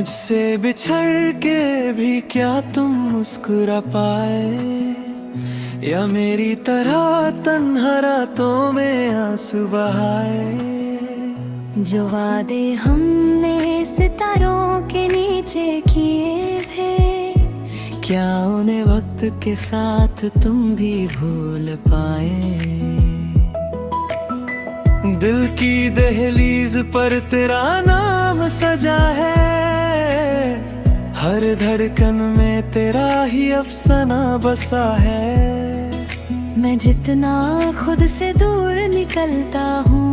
मुझसे बिछड़ के भी क्या तुम मुस्कुरा पाए, या मेरी तरह तन्हा रातों में आंसू बहाए। जो वादे हमने सितारों के नीचे किए थे, क्या उन्हें वक्त के साथ तुम भी भूल पाए। दिल की दहलीज पर तेरा नाम सजा है, हर धड़कन में तेरा ही अफसाना बसा है। मैं जितना खुद से दूर निकलता हूँ,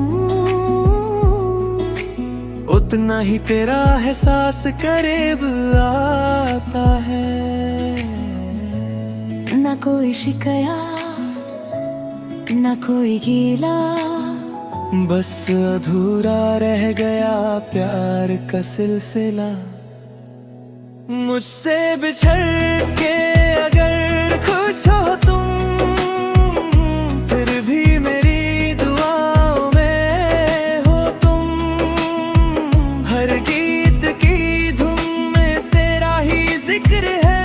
उतना ही तेरा एहसास करीब आता है। न कोई शिकायत न कोई गीला, बस अधूरा रह गया प्यार का सिलसिला। मुझसे बिछड़ के अगर खुश हो तुम, फिर भी मेरी दुआओं में हो तुम। हर गीत की धुन में तेरा ही जिक्र है,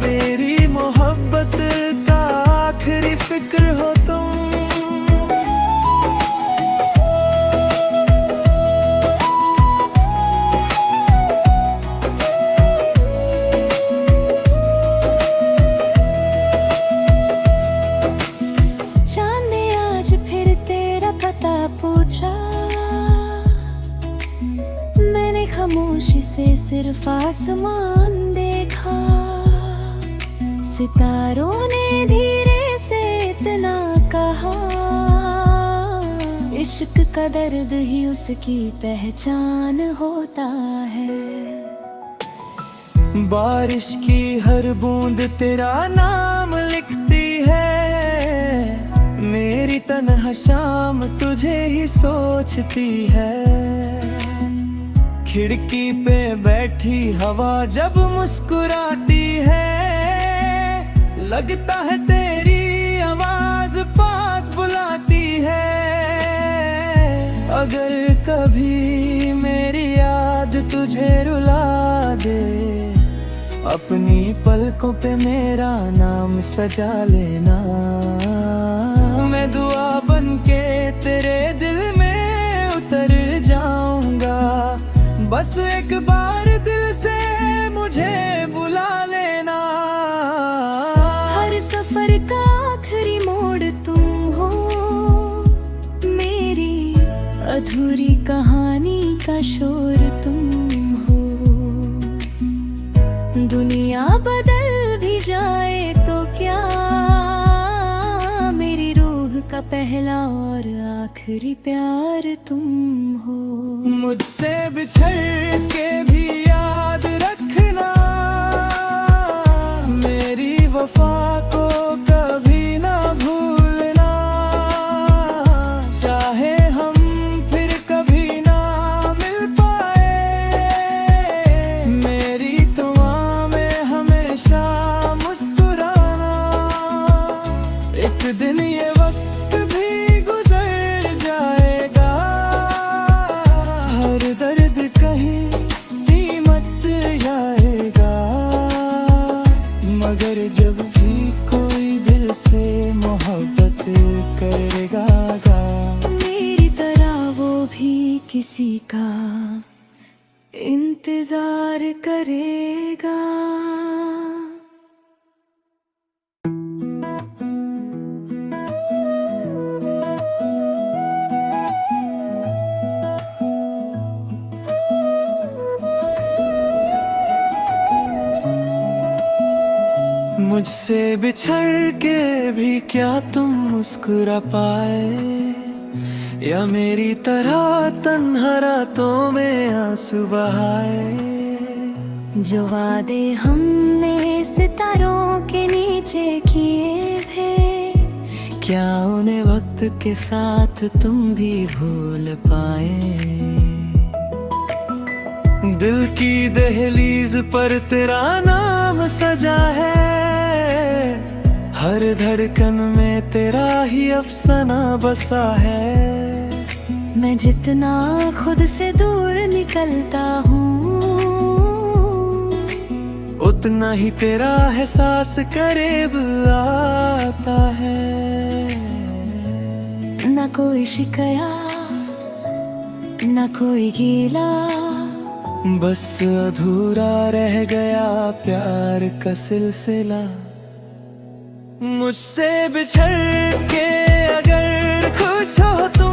मेरी मोहब्बत का आखिरी फिक्र हो तुम। पूछा मैंने खामोशी से सिर्फ आसमान देखा। सितारों ने धीरे से इतना कहा, इश्क का दर्द ही उसकी पहचान होता है। बारिश की हर बूंद तेरा नाम लिखती है, मेरी तन्हा शाम तुझे ही सोचती है। खिड़की पे बैठी हवा जब मुस्कुराती है, लगता है तेरी आवाज पास बुलाती है। अगर कभी मेरी याद तुझे रुला दे, अपनी पलकों पे मेरा नाम सजा लेना। मैं दुआ बनके तेरे दिल में उतर जाऊंगा, बस एक बार दिल से मुझे बुला लेना। हर सफर का आखिरी मोड़ तुम हो, मेरी अधूरी कहानी का शोर तुम हो। दुनिया बदल भी जाए तो क्या, मेरी रूह का पहला और आखिरी प्यार तुम हो। मुझसे बिछड़ के भी याद रखना, मेरी वफा को कभी ना भूलना। चाहे हम फिर कभी ना मिल पाए, मेरी दुआ में हमेशा मुस्कुराना। एक दिन ये वक्त भी गुजर जाएगा, हर दर्द कहीं सीमत जाएगा। मगर जब भी कोई दिल से मोहब्बत करेगा, मेरी तरह वो भी किसी का इंतजार करेगा। मुझसे बिछड़ के भी क्या तुम मुस्कुरा पाए, या मेरी तरह तन्हा रातों में आंसू बहाए। जो वादे हमने सितारों के नीचे किए थे, क्या उन्हें वक्त के साथ तुम भी भूल पाए। दिल की दहलीज पर तेरा नाम सजा है, हर धड़कन में तेरा ही अफसाना बसा है। मैं जितना खुद से दूर निकलता हूँ, उतना ही तेरा एहसास करीब आता है। न कोई शिकायत, न कोई गीला, बस अधूरा रह गया प्यार का सिलसिला। मुझसे बिछड़ के अगर खुश हो तुम,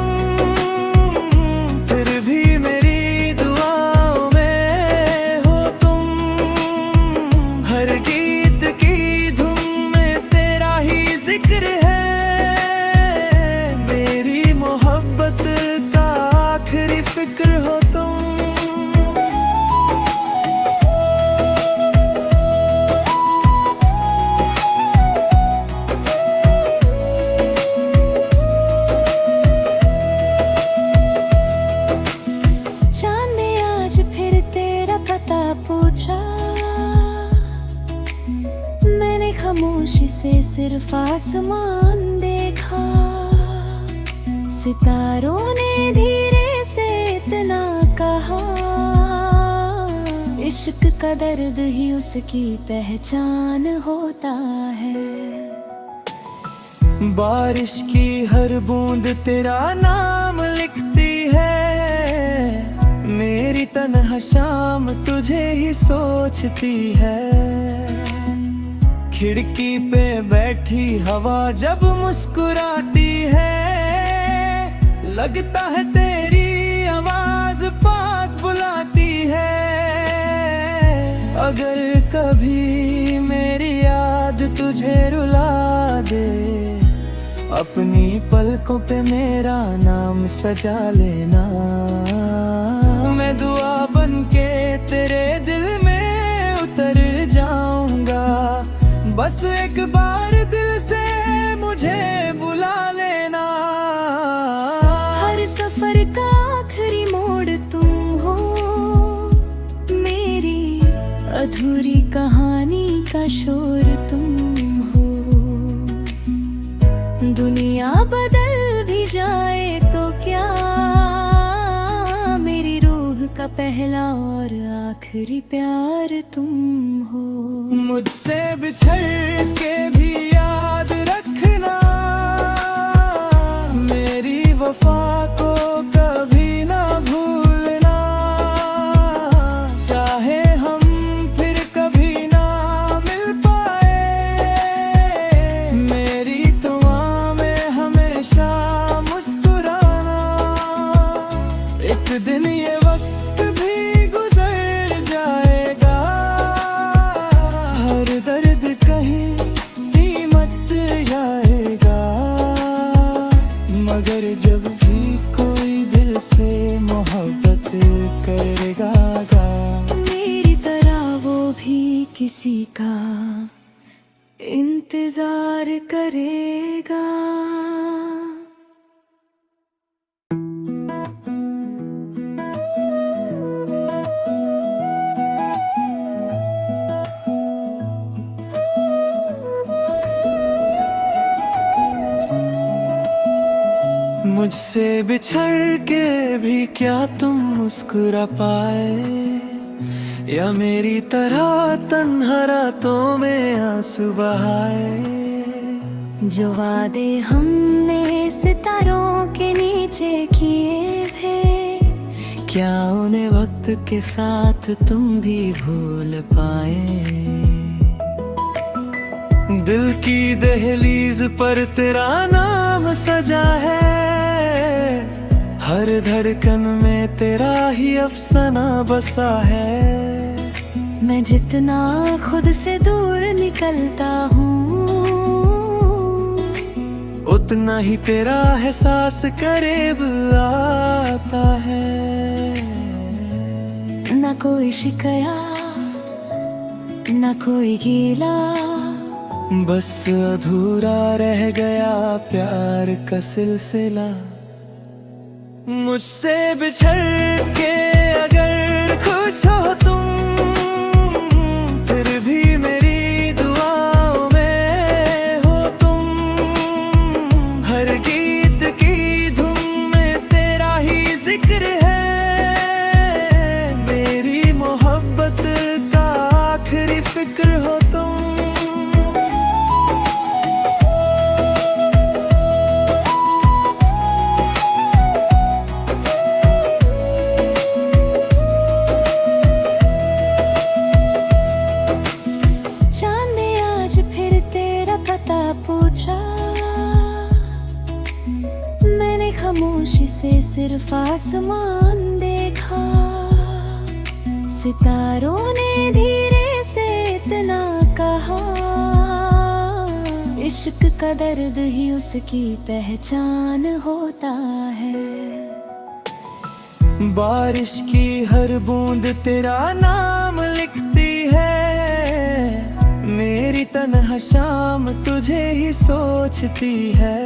फिर भी मेरी दुआओं में हो तुम। हर गीत की धुन में तेरा ही जिक्र है, मेरी मोहब्बत का आखिरी फिक्र हो तुम। मैंने खामोशी से सिर्फ आसमान देखा, सितारों ने धीरे से इतना कहा, इश्क का दर्द ही उसकी पहचान होता है। बारिश की हर बूंद तेरा नाम लिखती है, मेरी तन्हा शाम तुझे ही सोचती है। खिड़की पे बैठी हवा जब मुस्कुराती है, लगता है तेरी आवाज पास बुलाती है। अगर कभी मेरी याद तुझे रुला दे, अपनी पलकों पे मेरा नाम सजा लेना। मैं दुआ बनके तेरे दिल में उतर जाऊंगा, बस एक बार दिल से मुझे बुला लेना। हर सफर का आखिरी मोड़ तुम हो, मेरी अधूरी कहानी का शोर तुम हो। दुनिया बदल भी जाए तो क्या, मेरी रूह का पहला और आखिरी प्यार तुम हो। मुझसे बिछड़ के भी याद रखना, मेरी वफा को कभी ना भूलना। चाहे हम फिर कभी ना मिल पाए, मेरी दुआ में हमेशा मुस्कुराना। एक दिन ये वक्त भी गुजर जाएगा, हर दर्द कहीं सीमत जाएगा। मगर जब भी कोई दिल से मोहब्बत करेगा, मेरी तरह वो भी किसी का इंतजार करेगा। मुझसे बिछड़ के भी क्या तुम मुस्कुरा पाए, या मेरी तरह तन्हा रातों में आंसू बहाए। जो वादे हमने सितारों के नीचे किए थे, क्या उन्हें वक्त के साथ तुम भी भूल पाए। दिल की दहलीज पर तेरा नाम सजा है, हर धड़कन में तेरा ही अफसाना बसा है। मैं जितना खुद से दूर निकलता हूँ, उतना ही तेरा एहसास करीब आता है। न कोई शिकायत, न कोई गीला, बस अधूरा रह गया प्यार का सिलसिला। मुझसे बिछड़ के अगर खुश हो तुम, फिर भी मेरी दुआओं में हो तुम। हर गीत की धुन में तेरा ही सिर्फ आसमान देखा, सितारों ने धीरे से इतना कहा, इश्क का दर्द ही उसकी पहचान होता है। बारिश की हर बूंद तेरा नाम लिखती है, मेरी तन्हा शाम तुझे ही सोचती है।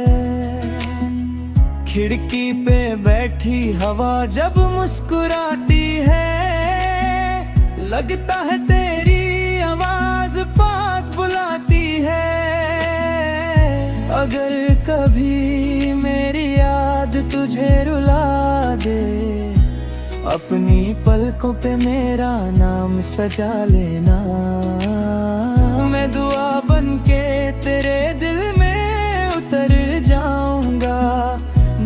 खिड़की पे बैठी हवा जब मुस्कुराती है, लगता है तेरी आवाज पास बुलाती है। अगर कभी मेरी याद तुझे रुला दे, अपनी पलकों पे मेरा नाम सजा लेना। मैं दुआ बनके तेरे दिल में उतर जाऊंगा,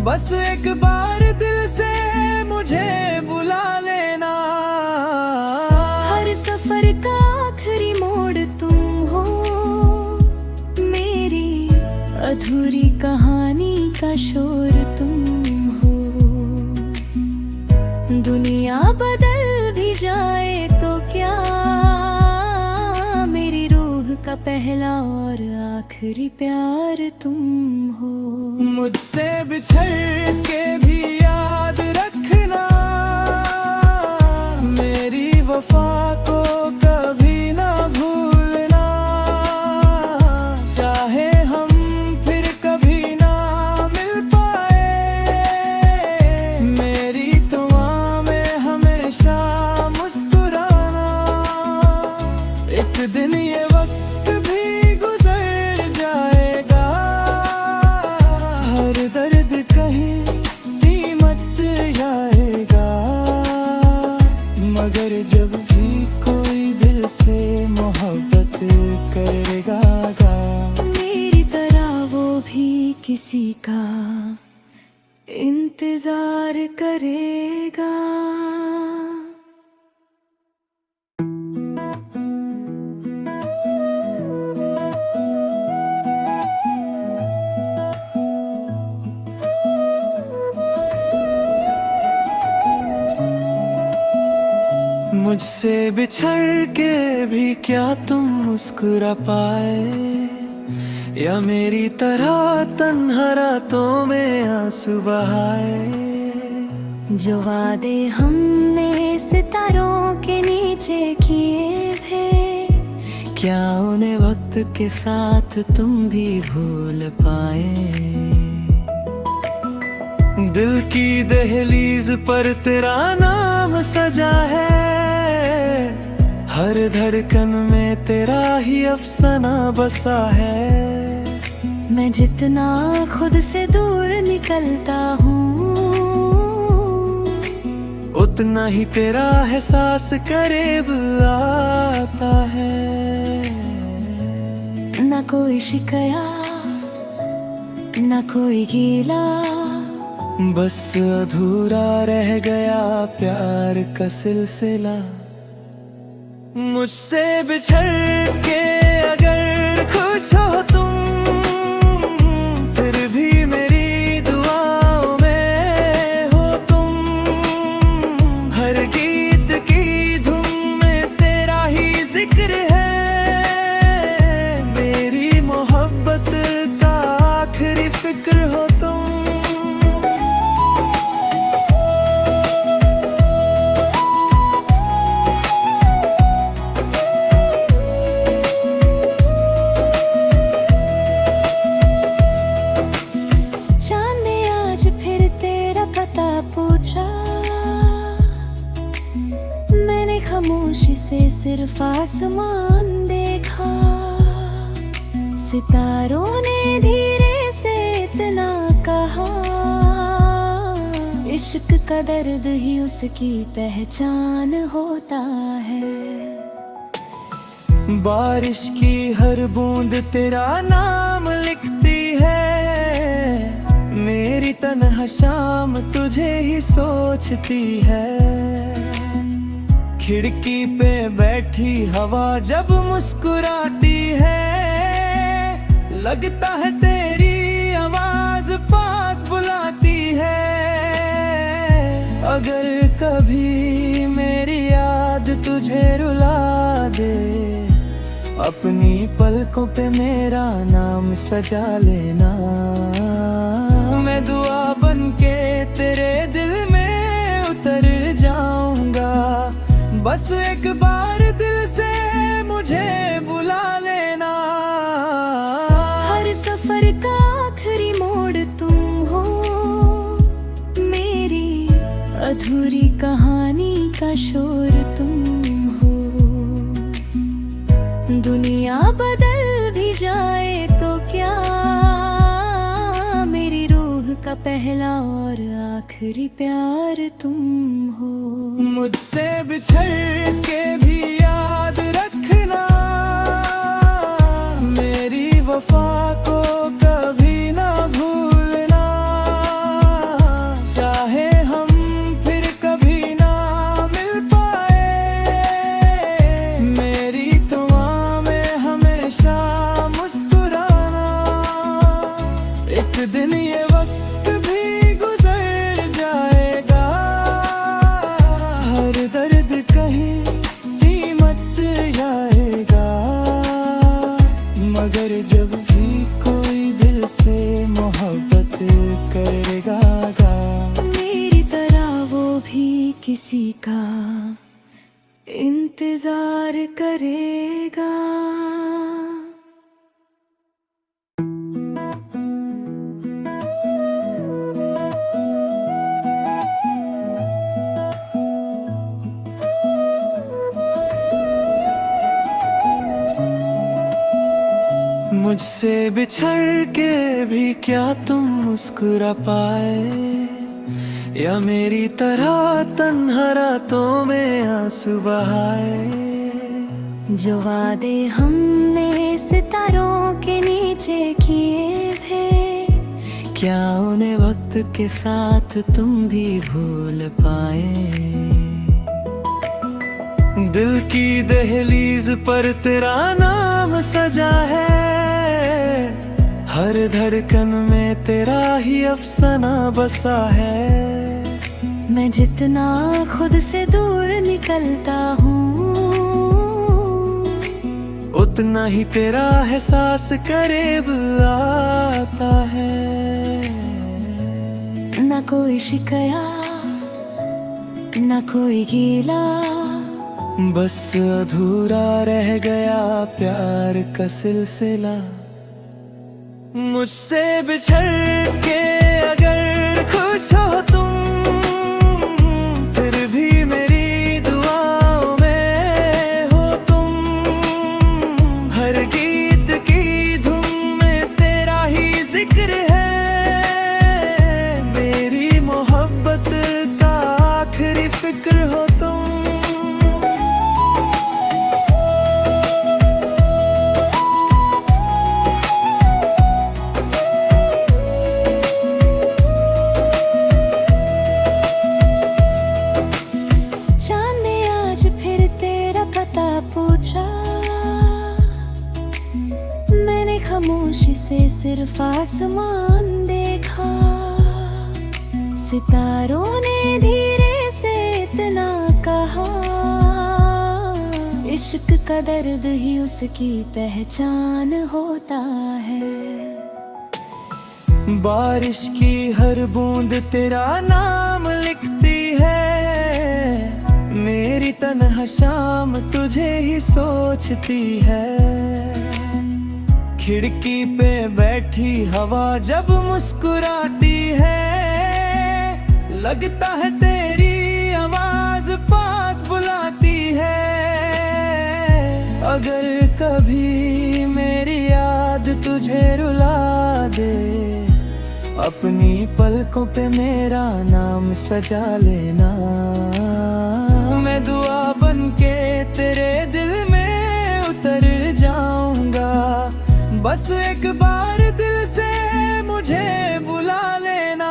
बस एक बार दिल से मुझे बुला लेना। हर सफर का आखिरी मोड़ तुम हो, मेरी अधूरी कहानी का शोर तुम हो। दुनिया बदल भी जाए तो क्या, मेरी रूह का पहला और आखिरी प्यार तुम हो। मुझसे बिछड़ के भी याद रखना, मेरी वफा को कभी ना भूलना। चाहे हम फिर कभी ना मिल पाए, मेरी दुआ में हमेशा मुस्कुराना। एक दिन ये वक्त भी गुजर जाएगा, हर दर्द कहीं सीमत जाएगा। मगर जब भी कोई दिल से मोहब्बत करेगा, मेरी तरह वो भी किसी का इंतजार करेगा। मुझसे बिछड़ के भी क्या तुम मुस्कुरा पाए, या मेरी तरह तन्हा रातों में आंसू बहाए। जो वादे हमने सितारों के नीचे किए थे, क्या उन्हें वक्त के साथ तुम भी भूल पाए। दिल की दहलीज पर तेरा नाम सजा है, हर धड़कन में तेरा ही अफसाना बसा है। मैं जितना खुद से दूर निकलता हूँ, उतना ही तेरा एहसास करीब आता है। न कोई शिकायत, न कोई गीला, बस अधूरा रह गया प्यार का सिलसिला। मुझसे बिछड़ के अगर खुश हो तुम, फिर भी मेरी दुआओं में हो तुम। हर गीत की धुन में तेरा ही जिक्र है, मेरी मोहब्बत का आखिरी फिक्र हो तुम। मैंने खामोशी से सिर्फ आसमान देखा, सितारों ने धीरे से इतना कहा, इश्क का दर्द ही उसकी पहचान होता है। बारिश की हर बूंद तेरा नाम लिखती है, मेरी तन्हा शाम तुझे ही सोचती है। खिड़की पे बैठी हवा जब मुस्कुराती है, लगता है तेरी आवाज पास बुलाती है। अगर कभी मेरी याद तुझे रुला दे, अपनी पलकों पे मेरा नाम सजा लेना। मैं दुआ बनके तेरे दिल में उतर जाऊंगा, बस एक बार दिल से मुझे बुला लेना। हर सफर का आखिरी मोड़ तुम हो, मेरी अधूरी कहानी का शोर तुम हो। दुनिया बदल भी जाए तो क्या, मेरी रूह का पहला और आखिरी प्यार तुम हो। मुझसे बिछड़ के भी याद रखना, मेरी वफा को कभी ना भूलना। चाहे हम फिर कभी ना मिल पाए, मेरी दुआ में हमेशा मुस्कुराना। एक दिन ये वक्त भी गुजर जाएगा, हर दर्द कहीं सीमत जाएगा। मगर जब भी कोई दिल से मोहब्बत करेगा, मेरी तरह वो भी किसी का इंतजार करेगा। मुझसे बिछड़ के भी क्या तुम मुस्कुरा पाए, या मेरी तरह तन्हा रातों में आंसू बहाए। जो वादे हमने सितारों के नीचे किए थे, क्या उन्हें वक्त के साथ तुम भी भूल पाए। दिल की दहलीज पर तेरा नाम सजा है, हर धड़कन में तेरा ही अफसाना बसा है। मैं जितना खुद से दूर निकलता हूँ, उतना ही तेरा एहसास करीब आता है। न कोई शिकया न कोई गीला, बस अधूरा रह गया प्यार का सिलसिला। मुझसे बिछड़ के अगर खुश हो तुम, फिर भी मेरी दुआओं में हो तुम। हर गीत की धुन में तेरा ही जिक्र है, मेरी मोहब्बत का आखिरी फिक्र हो तुम। पूछा मैंने खामोशी से सिर्फ आसमान देखा, सितारों ने धीरे से इतना कहा, इश्क का दर्द ही उसकी पहचान होता है। बारिश की हर बूंद तेरा नाम लिखती है, मेरी तन्हा शाम तुझे ही सोचती है। खिड़की पे बैठी हवा जब मुस्कुराती है, लगता है तेरी आवाज पास बुलाती है। अगर कभी मेरी याद तुझे रुला दे, अपनी पलकों पे मेरा नाम सजा लेना। मैं दुआ बनके तेरे दिल में उतर जाऊंगा, बस एक बार दिल से मुझे बुला लेना।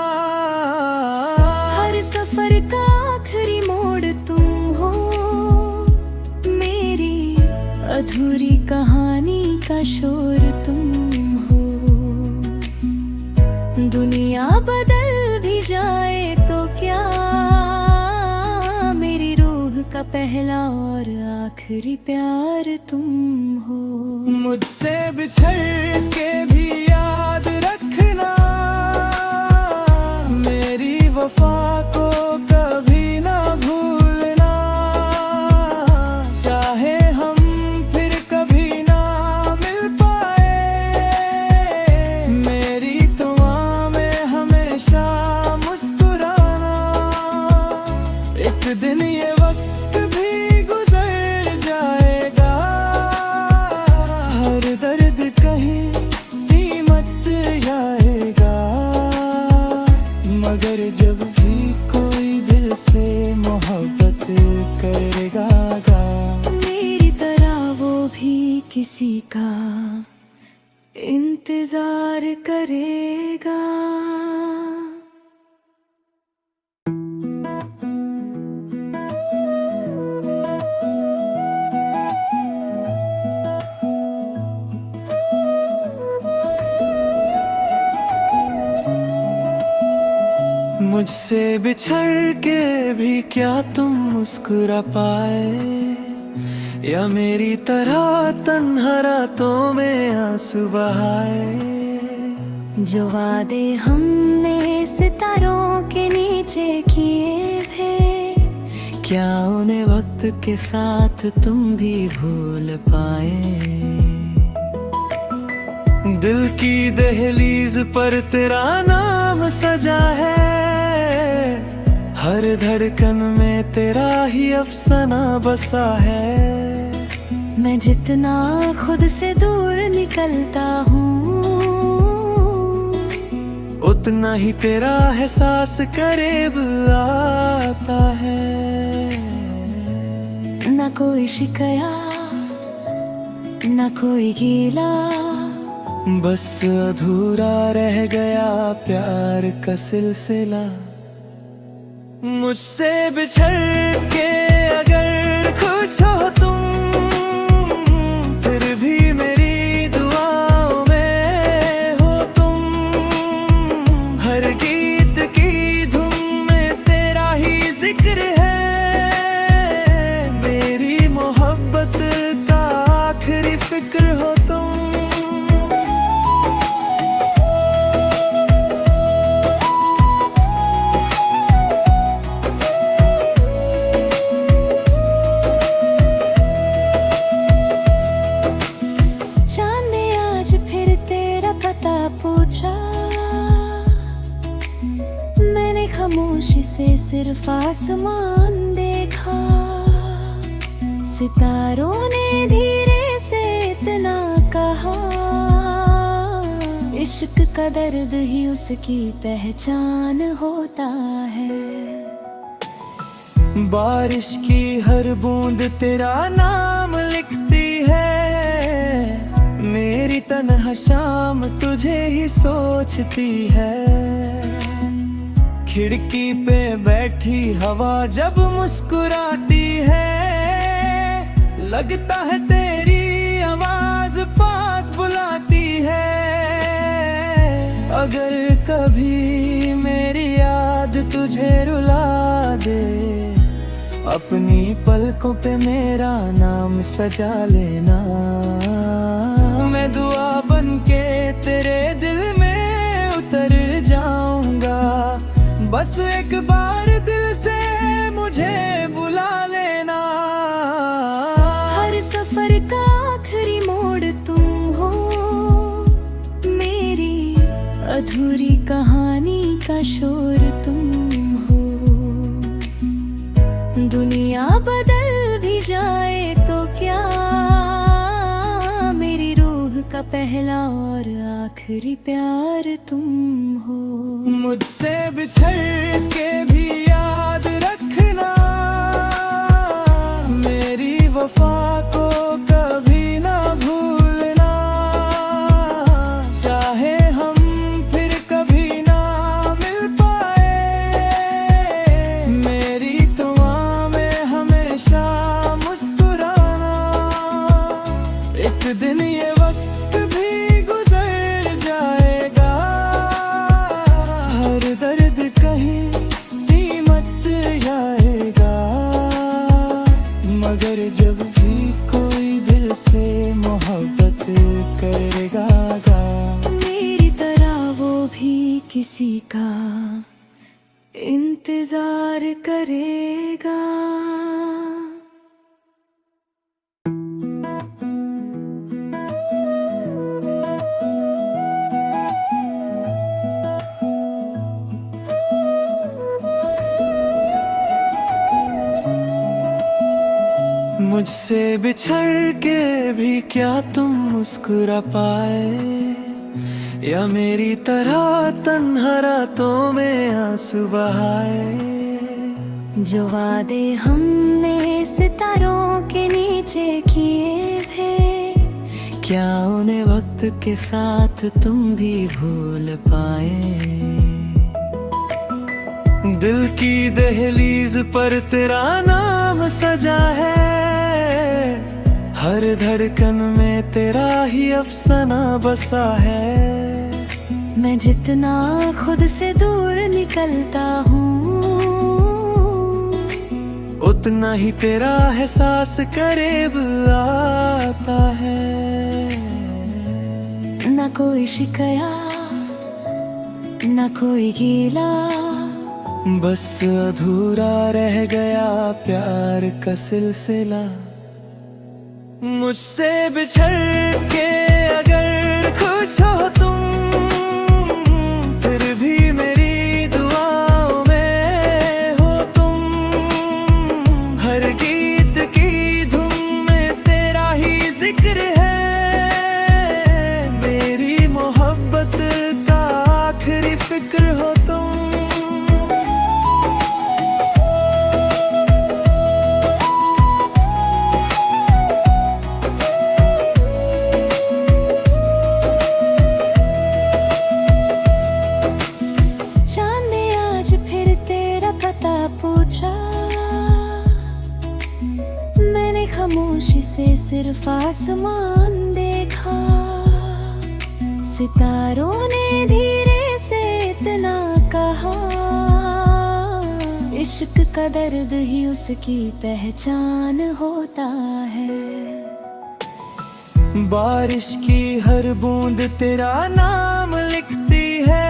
हर सफर का आखिरी मोड़ तुम हो, मेरी अधूरी कहानी का शोर तुम हो। दुनिया बदल भी जाए तो क्या, का पहला और आखिरी प्यार तुम हो। मुझसे बिछड़ के भी याद रखना, मेरी वफा को कभी ना भूलना। चाहे हम फिर कभी ना मिल पाए, मेरी दुआ में हमेशा मुस्कुराना। एक दिन ये वक्त भी गुजर जाएगा, हर दर्द कहीं सीमत जाएगा। मगर जब भी कोई दिल से मोहब्बत करेगा, मेरी तरह वो भी किसी का इंतजार करेगा। मुझसे बिछड़ के भी क्या तुम मुस्कुरा पाए, या मेरी तरह तन्हा रातों में आंसू बहाए। जो वादे हमने सितारों के नीचे किए थे, क्या उन्हें वक्त के साथ तुम भी भूल पाए। दिल की दहलीज पर तेरा नाम सजा है, हर धड़कन में तेरा ही अफसाना बसा है। मैं जितना खुद से दूर निकलता हूँ, उतना ही तेरा एहसास करीब आता है। न कोई शिकया न कोई गीला, बस अधूरा रह गया प्यार का सिलसिला। मुझसे बिछड़ के अगर खुश हो तुम, फिर भी मेरी दुआओं में हो तुम। हर गीत की धुन में तेरा ही जिक्र है, मेरी मोहब्बत का आखिरी फिक्र हो तुम। पूछा मैंने खामोशी से सिर्फ आसमान देखा। सितारों ने धीरे से इतना कहा, इश्क का दर्द ही उसकी पहचान होता है। बारिश की हर बूंद तेरा नाम लिखती है, मेरी तन्हा शाम तुझे ही सोचती है। खिड़की पे बैठी हवा जब मुस्कुराती है, लगता है तेरी आवाज पास बुलाती है। अगर कभी मेरी याद तुझे रुला दे, अपनी पलकों पे मेरा नाम सजा लेना। मैं दुआ बनके तेरे दिल में उतर जाऊंगा, बस एक बार दिल से मुझे बुला लेना। हर सफर का आखिरी मोड़ तुम हो, मेरी अधूरी कहानी का शोर तुम हो। दुनिया बदल भी जाए तो क्या, का पहला और आखिरी प्यार तुम हो। मुझसे बिछड़ के भी याद रखना, मेरी वफा को कभी ना भूलना। चाहे हम फिर कभी ना मिल पाए, मेरी दुआ में हमेशा मुस्कुराना। एक दिन ये वक्त भी गुजर जाएगा, हर दर्द कहीं सीमत जाएगा। से मोहब्बत करेगा गा। मेरी तरह वो भी किसी का इंतजार करेगा। मुझसे बिछड़ के भी क्या तुम मुस्कुरा पाए, या मेरी तरह तन्हा रातों में आंसू बहाए। जो वादे हमने सितारों के नीचे किए थे, क्या उन्हें वक्त के साथ तुम भी भूल पाए। दिल की दहलीज पर तेरा नाम सजा है, हर धड़कन में तेरा ही अफसाना बसा है। मैं जितना खुद से दूर निकलता हूँ, उतना ही तेरा एहसास करीब आता है। न कोई शिकायत न कोई गीला, बस अधूरा रह गया प्यार का सिलसिला। मुझसे बिछड़ के अगर खुश हो तुम, फिर भी मेरी दुआओं में हो तुम। हर गीत की धुन में तेरा ही जिक्र है, मेरी मोहब्बत का आखिरी फिक्र हो तुम। पूछा मैंने खामोशी से सिर्फ आसमान देखा। सितारों ने धीरे से इतना कहा, इश्क का दर्द ही उसकी पहचान होता है। बारिश की हर बूंद तेरा नाम लिखती है,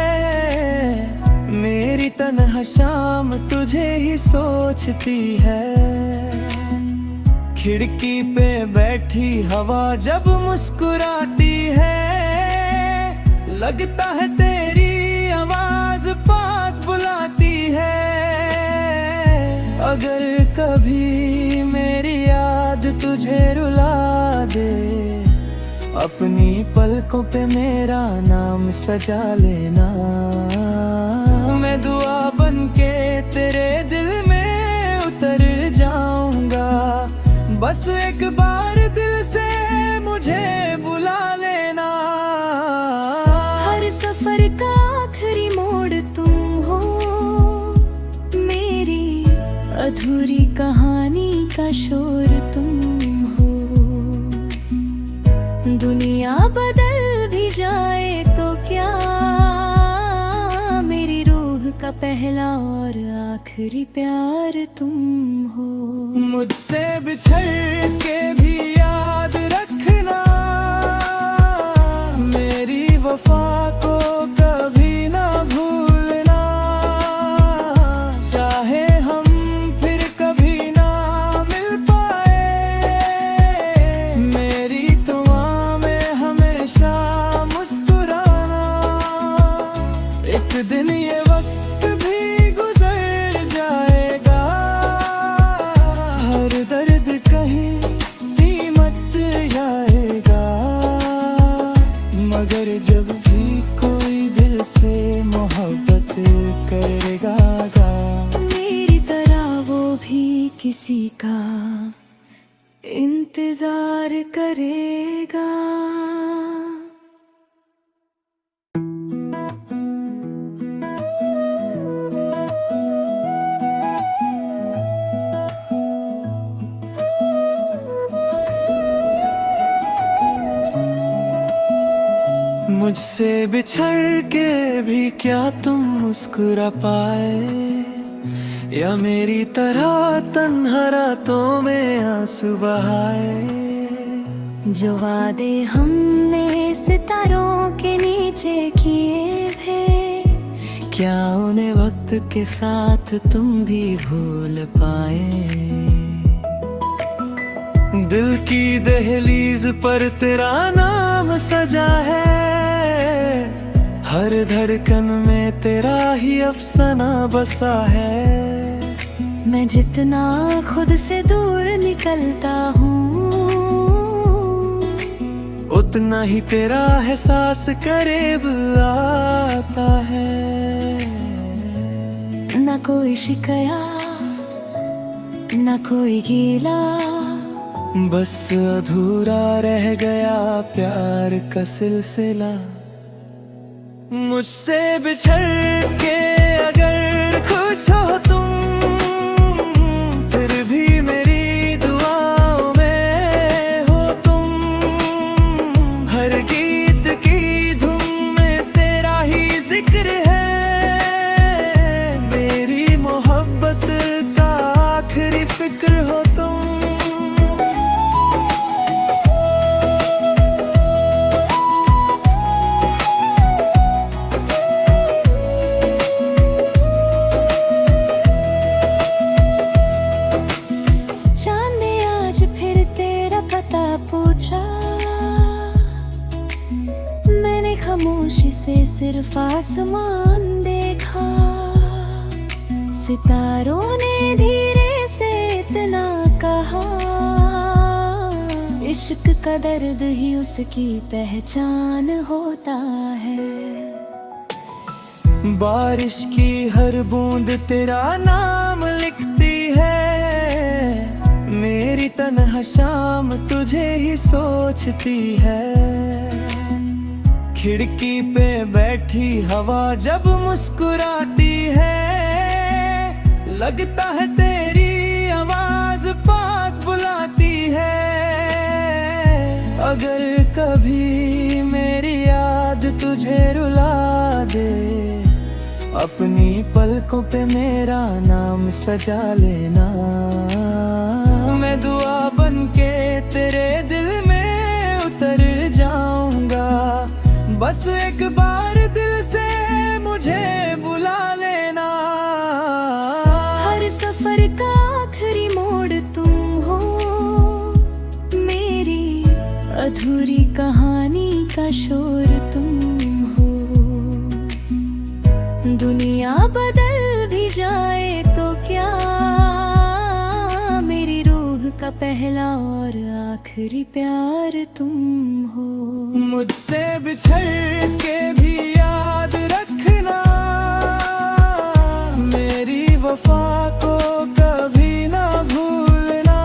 मेरी तन्हा शाम तुझे ही सोचती है। खिड़की पे बैठी हवा जब मुस्कुराती है, लगता है तेरी आवाज पास बुलाती है। अगर कभी मेरी याद तुझे रुला दे, अपनी पलकों पे मेरा नाम सजा लेना। मैं दुआ बनके तेरे दिल में उतर जाऊंगा, बस एक बार दिल से मुझे बुला लेना। हर सफर का आखिरी मोड़ तुम हो, मेरी अधूरी कहानी का शोर तुम हो। दुनिया बदल भी जाए तो क्या, का पहला और आखिरी प्यार तुम हो। मुझसे बिछड़ के भी याद रखना, मेरी वफा को कभी ना भूलना। चाहे हम फिर कभी ना मिल पाए, मेरी दुआ में हमेशा मुस्कुराना। एक दिन ये वक्त भी गुजर जाएगा, हर दर्द कहीं सीमत जाएगा। मगर जब भी कोई दिल से मोहब्बत करेगा गा, मेरी तरह वो भी किसी का इंतजार करेगा। मुझसे बिछड़ के भी क्या तुम मुस्कुरा पाए, या मेरी तरह तन्हा रातों में आंसू बहाए। जो वादे हमने सितारों के नीचे किए थे, क्या उन्हें वक्त के साथ तुम भी भूल पाए? दिल की दहलीज पर तेरा नाम सजा है, हर धड़कन में तेरा ही अफसाना बसा है। मैं जितना खुद से दूर निकलता हूँ, उतना ही तेरा एहसास करीब आता है। न कोई शिकया न कोई गीला, बस अधूरा रह गया प्यार का सिलसिला। मुझसे बिछड़ के अगर खुश हो तुम, फिर भी मेरी दुआओं में हो तुम। हर गीत की धुन में तेरा ही जिक्र है, मेरी मोहब्बत का आखिरी फिक्र हो तुम। मैंने खामोशी से सिर्फ आसमान देखा, सितारों ने धीरे से इतना कहा, इश्क का दर्द ही उसकी पहचान होता है। बारिश की हर बूंद तेरा नाम लिखती है, मेरी तन्हा शाम तुझे ही सोचती है। खिड़की पे बैठी हवा जब मुस्कुराती है, लगता है तेरी आवाज पास बुलाती है। अगर कभी मेरी याद तुझे रुला दे, अपनी पलकों पे मेरा नाम सजा लेना। मैं दुआ बनके तेरे दिल में उतर जाऊंगा, बस एक बार दिल से मुझे बुला लेना। हर सफर का आखिरी मोड़ तुम हो, मेरी अधूरी कहानी का शोर तुम हो। दुनिया बदल भी जाए तो क्या, मेरी रूह का पहला और आखिरी प्यार तुम हो। मुझसे बिछड़ के भी याद रखना, मेरी वफा को कभी ना भूलना।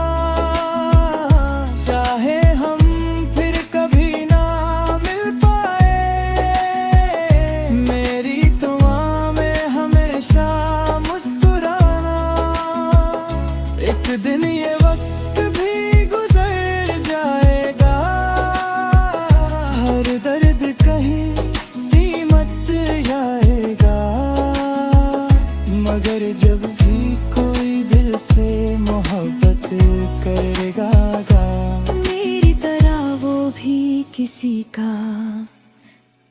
चाहे हम फिर कभी ना मिल पाए, मेरी दुआ में हमेशा मुस्कुराना। एक दिन ये वक्त भी गुजर जाएगा, हर दर्द कहीं सीमत जाएगा। मगर जब भी कोई दिल से मोहब्बत करेगा, मेरी तरह वो भी किसी का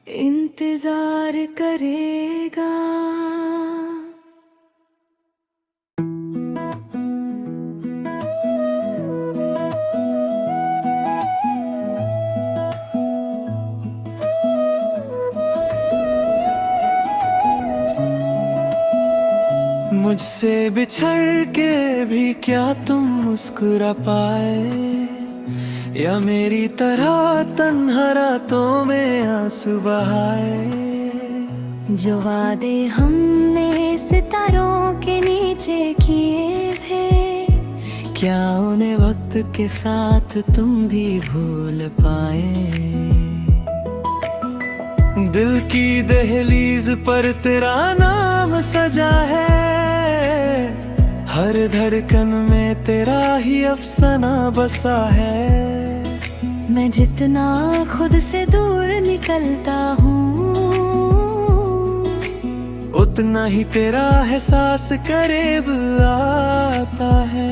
इंतजार करेगा। मुझसे बिछड़ के भी क्या तुम मुस्कुरा पाए, या मेरी तरह तन्हा रातों में आंसू बहाए। जो वादे हमने सितारों के नीचे किए थे, क्या उन्हें वक्त के साथ तुम भी भूल पाए? दिल की दहलीज पर तेरा नाम सजा है, हर धड़कन में तेरा ही अफसाना बसा है। मैं जितना खुद से दूर निकलता हूँ, उतना ही तेरा एहसास करीब आता है।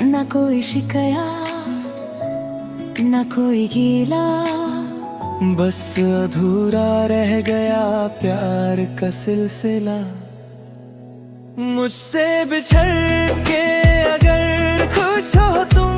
न कोई शिकया न कोई गीला, बस अधूरा रह गया प्यार का सिलसिला। मुझसे बिछड़ के अगर खुश हो तुम